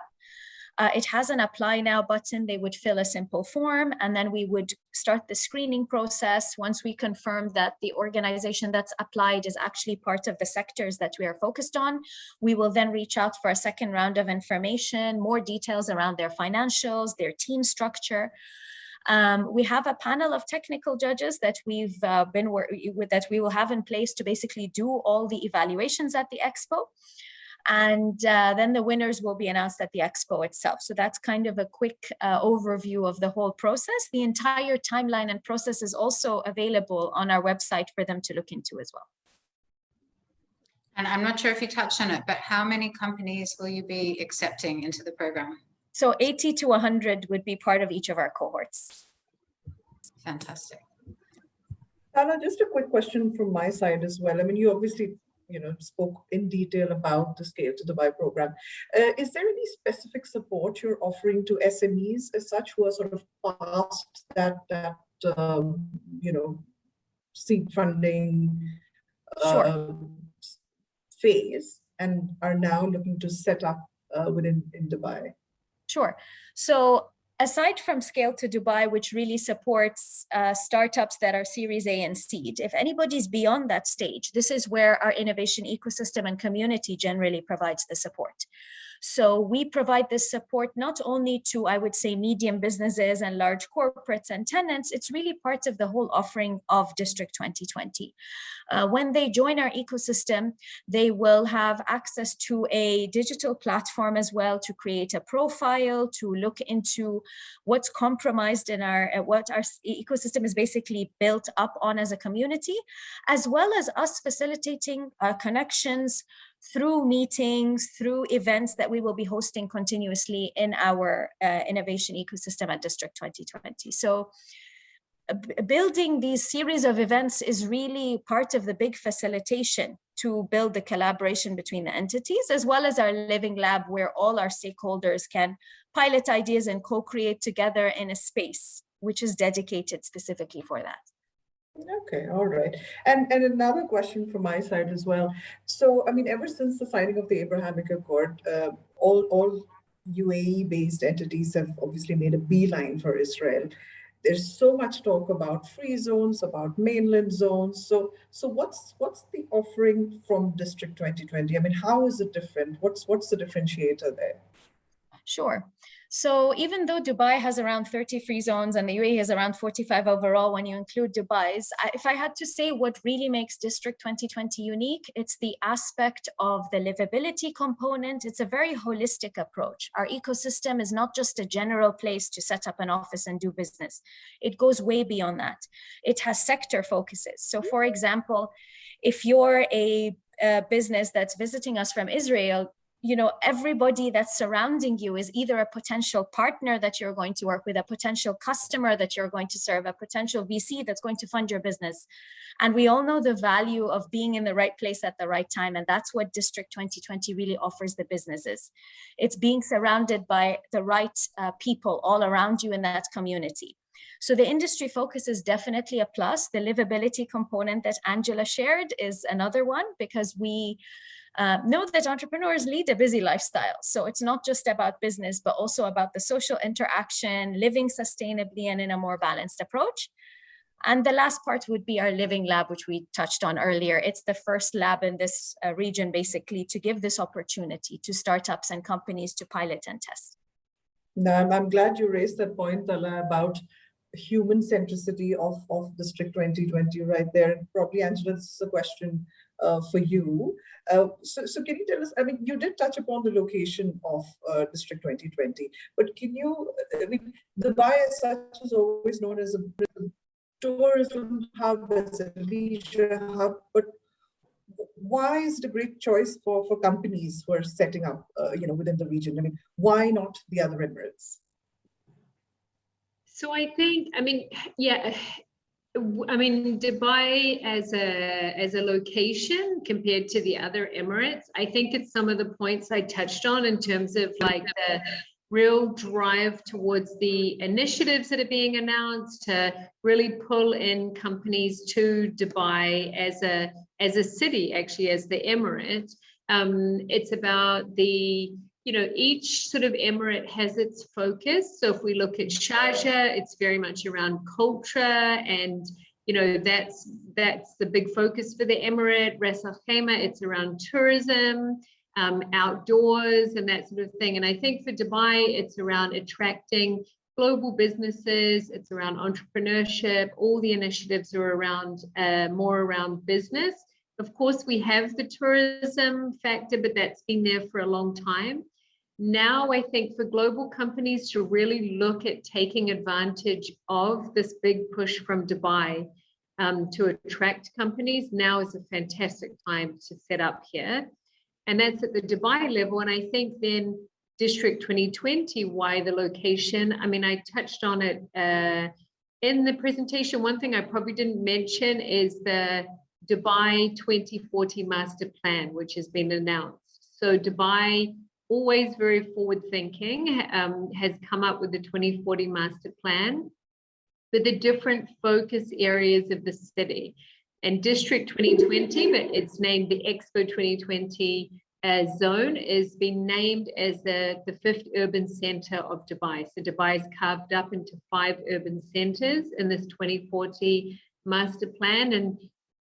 It has an apply now button. They would fill a simple form, and then we would start the screening process. Once we confirm that the organization that's applied is actually part of the sectors that we are focused on, we will then reach out for a second round of information, more details around their financials, their team structure. We have a panel of technical judges that we will have in place to basically do all the evaluations at the Expo. And then the winners will be announced at the Expo itself. So that's kind of a quick overview of the whole process. The entire timeline and process is also available on our website for them to look into as well. And I'm not sure if you touched on it, but how many companies will you be accepting into the program? So 80 to 100 would be part of each of our cohorts. Fantastic. Tala, just a quick question from my side as well. I mean, you obviously spoke in detail about the Scale to Dubai program. Is there any specific support you're offering to SMEs as such who are sort of past that seed funding phase and are now looking to set up in Dubai? Sure. So aside from Scale to Dubai, which really supports startups that are Series A and seed, if anybody's beyond that stage, this is where our innovation ecosystem and community generally provides the support. So we provide this support not only to, I would say, medium businesses and large corporates and tenants, it's really part of the whole offering of District 2020. When they join our ecosystem, they will have access to a digital platform as well to create a profile, to look into what's compromised in what our ecosystem is basically built up on as a community, as well as us facilitating connections through meetings, through events that we will be hosting continuously in our innovation ecosystem at District 2020. So building these series of events is really part of the big facilitation to build the collaboration between the entities, as well as our living lab where all our stakeholders can pilot ideas and co-create together in a space which is dedicated specifically for that. Okay, all right. And another question from my side as well. So, I mean, ever since the signing of the Abrahamic Accord, all UAE-based entities have obviously made a beeline for Israel. There's so much talk about free zones, about mainland zones. So what's the offering from District 2020? I mean, how is it different? What's the differentiator there? Sure. So even though Dubai has around 30 free zones and the UAE has around 45 overall when you include Dubai's, if I had to say what really makes District 2020 unique, it's the aspect of the livability component. It's a very holistic approach. Our ecosystem is not just a general place to set up an office and do business. It goes way beyond that. It has sector focuses. So for example, if you're a business that's visiting us from Israel, you know, everybody that's surrounding you is either a potential partner that you're going to work with, a potential customer that you're going to serve, a potential VC that's going to fund your business. And we all know the value of being in the right place at the right time. And that's what District 2020 really offers the businesses. It's being surrounded by the right people all around you in that community. So the industry focus is definitely a plus. The livability component that Angela shared is another one, because we know that entrepreneurs lead a busy lifestyle. So it's not just about business, but also about the social interaction, living sustainably and in a more balanced approach. And the last part would be our living lab, which we touched on earlier. It's the first lab in this region, basically, to give this opportunity to startups and companies to pilot and test. No, I'm glad you raised that point, Tala, about human centricity of District 2020 right there. Probably, Angela, this is a question for you. So can you tell us, I mean, you did touch upon the location of District 2020, but can you, I mean, Dubai as such is always known as a tourism hub, as a leisure hub, but why is it a great choice for companies who are setting up, you know, within the region? I mean, why not the other Emirates? So I think, I mean, yeah, I mean, Dubai as a location compared to the other Emirates, I think it's some of the points I touched on in terms of like the real drive towards the initiatives that are being announced to really pull in companies to Dubai as a city, actually, as the Emirate. It's about the, you know, each sort of emirate has its focus. So if we look at Sharjah, it's very much around culture, and you know, that's the big focus for the emirate. Ras Al Khaimah, it's around tourism, outdoors, and that sort of thing. And I think for Dubai, it's around attracting global businesses. It's around entrepreneurship. All the initiatives are around more around business. Of course, we have the tourism factor, but that's been there for a long time. Now, I think for global companies to really look at taking advantage of this big push from Dubai to attract companies, now is a fantastic time to set up here. And that's at the Dubai level. And I think then District 2020, why the location? I mean, I touched on it in the presentation. One thing I probably didn't mention is the Dubai 2040 master plan, which has been announced. So Dubai, always very forward thinking, has come up with the 2040 master plan with the different focus areas of the city. And District 2020, but it's named the Expo 2020 zone, is been named as the fifth urban center of Dubai. So Dubai is carved up into 5 urban centers in this 2040 master plan, and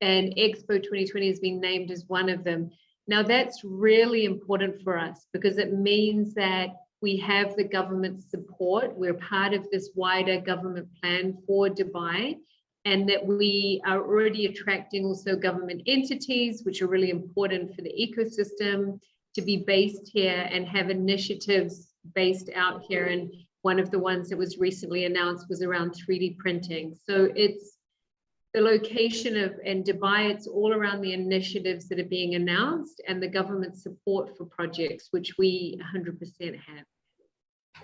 Expo 2020 has been named as one of them. Now that's really important for us because it means that we have the government support. We're part of this wider government plan for Dubai, and that we are already attracting also government entities, which are really important for the ecosystem, to be based here and have initiatives based out here. And one of the ones that was recently announced was around 3D printing. So it's the location of, in Dubai, it's all around the initiatives that are being announced and the government support for projects, which we 100% have.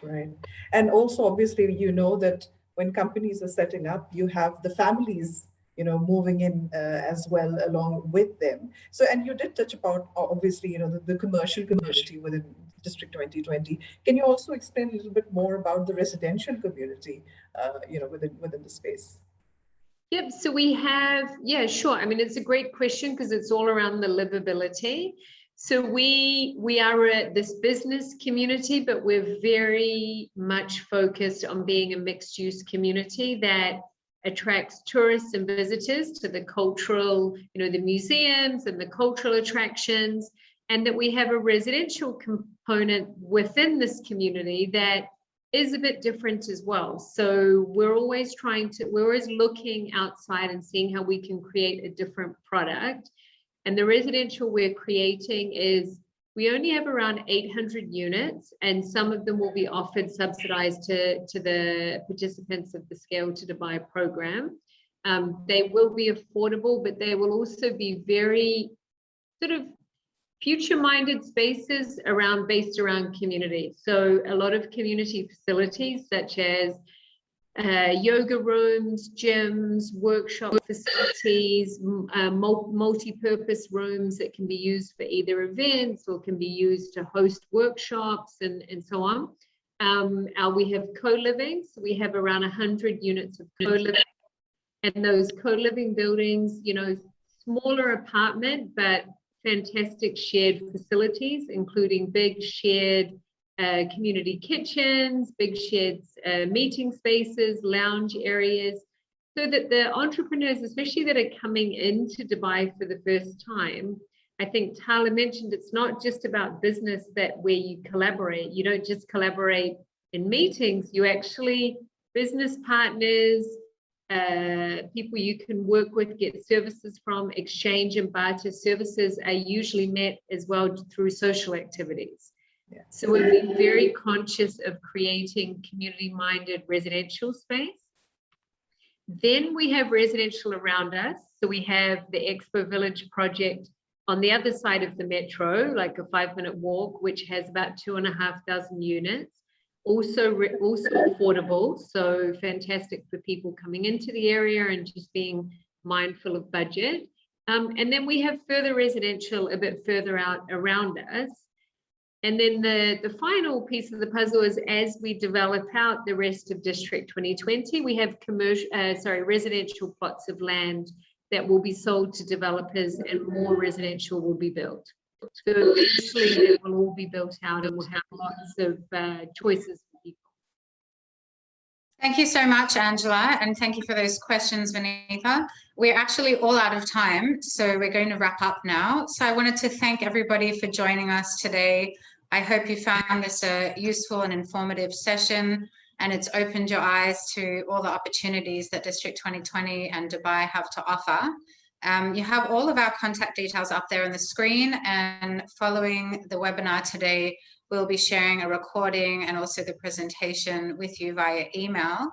Right. And also, obviously, you know that when companies are setting up, you have the families moving in as well along with them. So, and you did touch about, obviously, the commercial community within District 2020. Can you also explain a little bit more about the residential community, within the space? Yep, so we have, yeah, sure. I mean, it's a great question because it's all around the livability. So we are this business community, but we're very much focused on being a mixed use community that attracts tourists and visitors to the cultural, the museums and the cultural attractions, and that we have a residential component within this community that is a bit different as well. So we're always looking outside and seeing how we can create a different product. And the residential we're creating is, we only have around 800 units, and some of them will be offered subsidized to the participants of the Scale to Dubai program. They will be affordable, but they will also be very sort of future-minded spaces based around community. So a lot of community facilities such as yoga rooms, gyms, workshop facilities, multi-purpose rooms that can be used for either events or can be used to host workshops and so on. We have co-living, so we have around 100 units of co-living, and those co-living buildings, smaller apartment, but fantastic shared facilities, including big shared community kitchens, big shared meeting spaces, lounge areas, so that the entrepreneurs, especially that are coming into Dubai for the first time, I think Tala mentioned, it's not just about business where you collaborate. You don't just collaborate in meetings, you actually, business partners, people you can work with, get services from, exchange and barter services are usually met as well through social activities. Yeah. So we've been very conscious of creating community-minded residential space. Then we have residential around us. So we have the Expo Village project on the other side of the metro, like a 5-minute walk, which has about 2,500 units. Also affordable, so fantastic for people coming into the area and just being mindful of budget. And then we have further residential a bit further out around us. And then the final piece of the puzzle is, as we develop out the rest of District 2020, we have residential plots of land that will be sold to developers, and more residential will be built. So eventually it will all be built out and we'll have lots of choices for people. Thank you so much, Angela, and thank you for those questions, Vinitha. We're actually all out of time, so we're going to wrap up now. So I wanted to thank everybody for joining us today. I hope you found this a useful and informative session, and it's opened your eyes to all the opportunities that District 2020 and Dubai have to offer. You have all of our contact details up there on the screen, and following the webinar today, we'll be sharing a recording and also the presentation with you via email.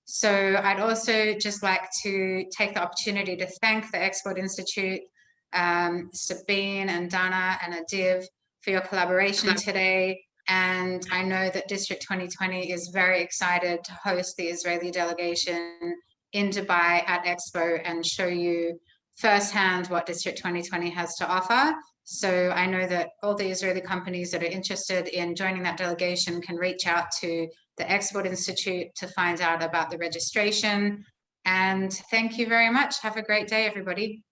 So I'd also just like to take the opportunity to thank the Export Institute, Sabine and Dana and Adiv for your collaboration today. And I know that District 2020 is very excited to host the Israeli delegation in Dubai at Expo and show you firsthand what District 2020 has to offer. So I know that all the Israeli companies that are interested in joining that delegation can reach out to the Export Institute to find out about the registration. And thank you very much. Have a great day, everybody.